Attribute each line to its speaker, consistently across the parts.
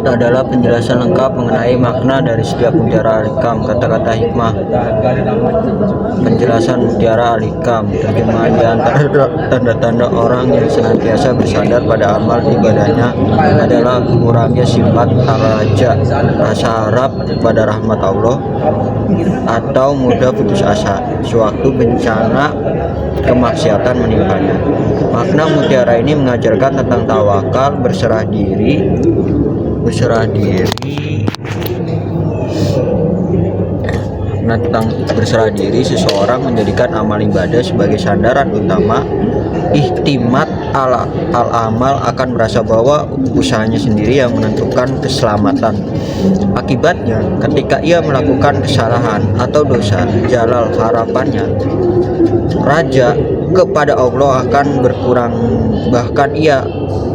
Speaker 1: Berikut adalah penjelasan lengkap mengenai makna dari setiap mutiara al-hikam. Kata-kata hikmah. Penjelasan mutiara al-hikam. Terjemahan. Di antara tanda-tanda orang yang senantiasa bersandar pada amal ibadahnya adalah kurangnya sifat al-raja, rasa harap pada rahmat Allah, atau mudah putus asa sewaktu bencana kemaksiatan menimpanya. Makna mutiara ini mengajarkan tentang tawakal, berserah diri. Nah, tentang berserah diri, seseorang menjadikan amal ibadah sebagai sandaran utama. Ihtimat al-amal akan merasa bahwa usahanya sendiri yang menentukan keselamatan. Akibatnya, ketika ia melakukan kesalahan atau dosa, jalal harapannya raja kepada Allah akan berkurang, bahkan ia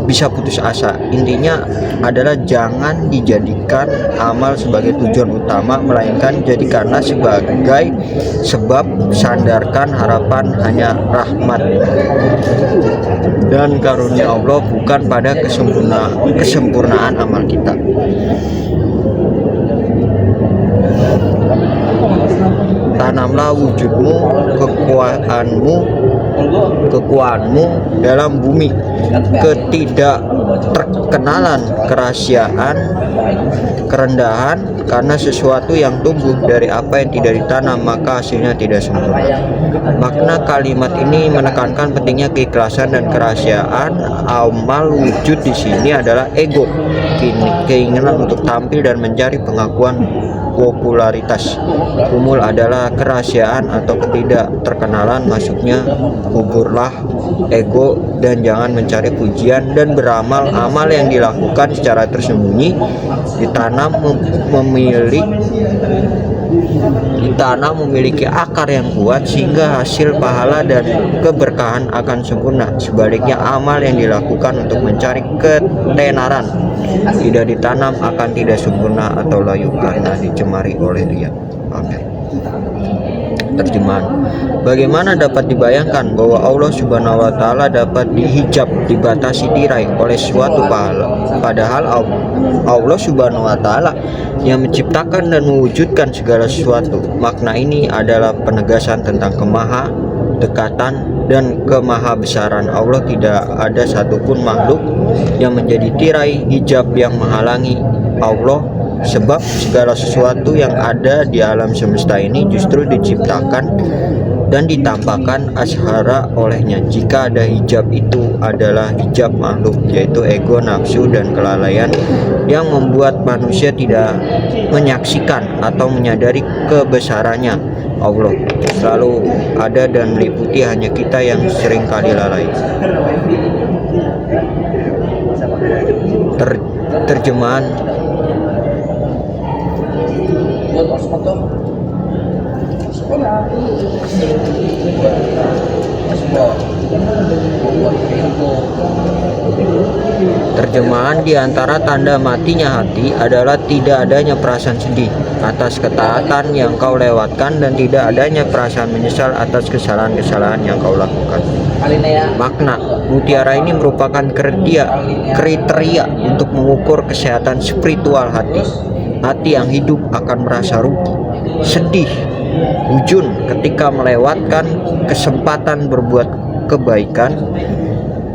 Speaker 1: bisa putus asa. Intinya adalah jangan dijadikan amal sebagai tujuan utama, melainkan jadikanlah sebagai sebab, sandarkan harapan hanya rahmat dan karunia Allah, bukan pada kesempurnaan amal kita. Tanamlah wujudmu, kekuatanmu dalam bumi. Ketidakterkenalan, kerahasiaan, kerendahan, karena sesuatu yang tumbuh dari apa yang tidak ditanam maka hasilnya tidak sempurna. Makna kalimat ini menekankan pentingnya keikhlasan dan kerahasiaan. Amal wujud di sini adalah ego, keinginan untuk tampil dan mencari pengakuan popularitas. Umul adalah kerahasiaan atau ketidakterkenalan, maksudnya kuburlah ego dan jangan mencari pujian, dan beramal. Amal yang dilakukan secara tersembunyi ditanam memiliki akar yang kuat sehingga hasil pahala dan keberkahan akan sempurna. Sebaliknya, amal yang dilakukan untuk mencari ketenaran tidak ditanam akan tidak sempurna atau layu karena dicemari oleh riya. Amin. Terjemahan. Bagaimana dapat dibayangkan bahwa Allah Subhanahu wa Ta'ala dapat dihijab, dibatasi tirai oleh suatu pahala, padahal Allah Subhanahu wa Ta'ala yang menciptakan dan mewujudkan segala sesuatu. Makna ini adalah penegasan tentang kemaha-dekatan dan kemahabesaran Allah. Tidak ada satupun makhluk yang menjadi tirai hijab yang menghalangi Allah, sebab segala sesuatu yang ada di alam semesta ini justru diciptakan dan ditampakkan ashara olehnya. Jika ada hijab, itu adalah hijab makhluk, yaitu ego, nafsu, dan kelalaian yang membuat manusia tidak menyaksikan atau menyadari kebesarannya. Allah selalu ada dan meliputi, hanya kita yang seringkali lalai. Terjemahan. Terjemahan. Di antara tanda matinya hati adalah tidak adanya perasaan sedih atas ketaatan yang kau lewatkan dan tidak adanya perasaan menyesal atas kesalahan-kesalahan yang kau lakukan. Makna mutiara ini merupakan kriteria untuk mengukur kesehatan spiritual hati. Hati yang hidup akan merasa rugi, sedih, hujun ketika melewatkan kesempatan berbuat kebaikan.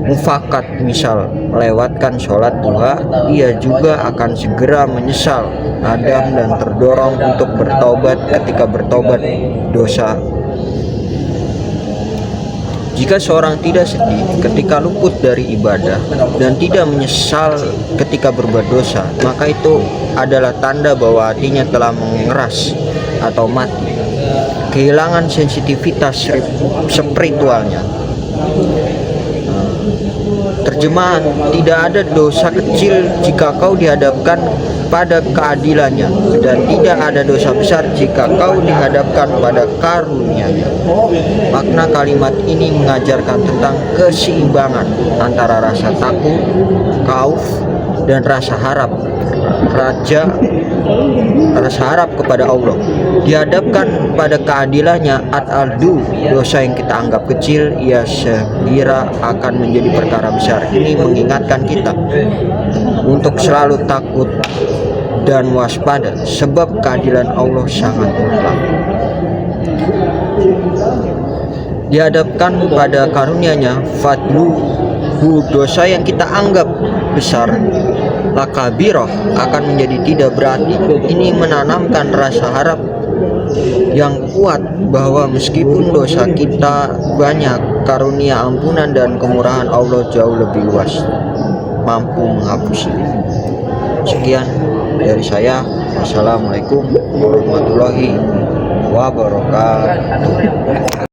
Speaker 1: Mufakat, misal melewatkan sholat duha, ia juga akan segera menyesal, nadam, dan terdorong untuk bertobat ketika bertobat dosa. Jika seorang tidak sedih ketika luput dari ibadah dan tidak menyesal ketika berbuat dosa, maka itu adalah tanda bahwa hatinya telah mengeras atau mati, kehilangan sensitivitas spiritualnya. Terjemahan. Tidak ada dosa kecil jika kau dihadapkan pada keadilannya, dan tidak ada dosa besar jika kau dihadapkan pada karunia-Nya. Makna kalimat ini mengajarkan tentang keseimbangan antara rasa takut, khauf, dan rasa harap kepada Allah, dihadapkan pada keadilannya at-aldu, dosa yang kita anggap kecil ia segera akan menjadi perkara besar. Ini mengingatkan kita untuk selalu takut dan waspada, sebab keadilan Allah sangat mutlak. Dihadapkan pada karunia-Nya, fadluhu, dosa yang kita anggap besar, lakabiroh, akan menjadi tidak berarti. Ini menanamkan rasa harap yang kuat bahwa meskipun dosa kita banyak, karunia ampunan dan kemurahan Allah jauh lebih luas, mampu menghapusnya. Sekian dari saya. Wassalamualaikum warahmatullahi wabarakatuh.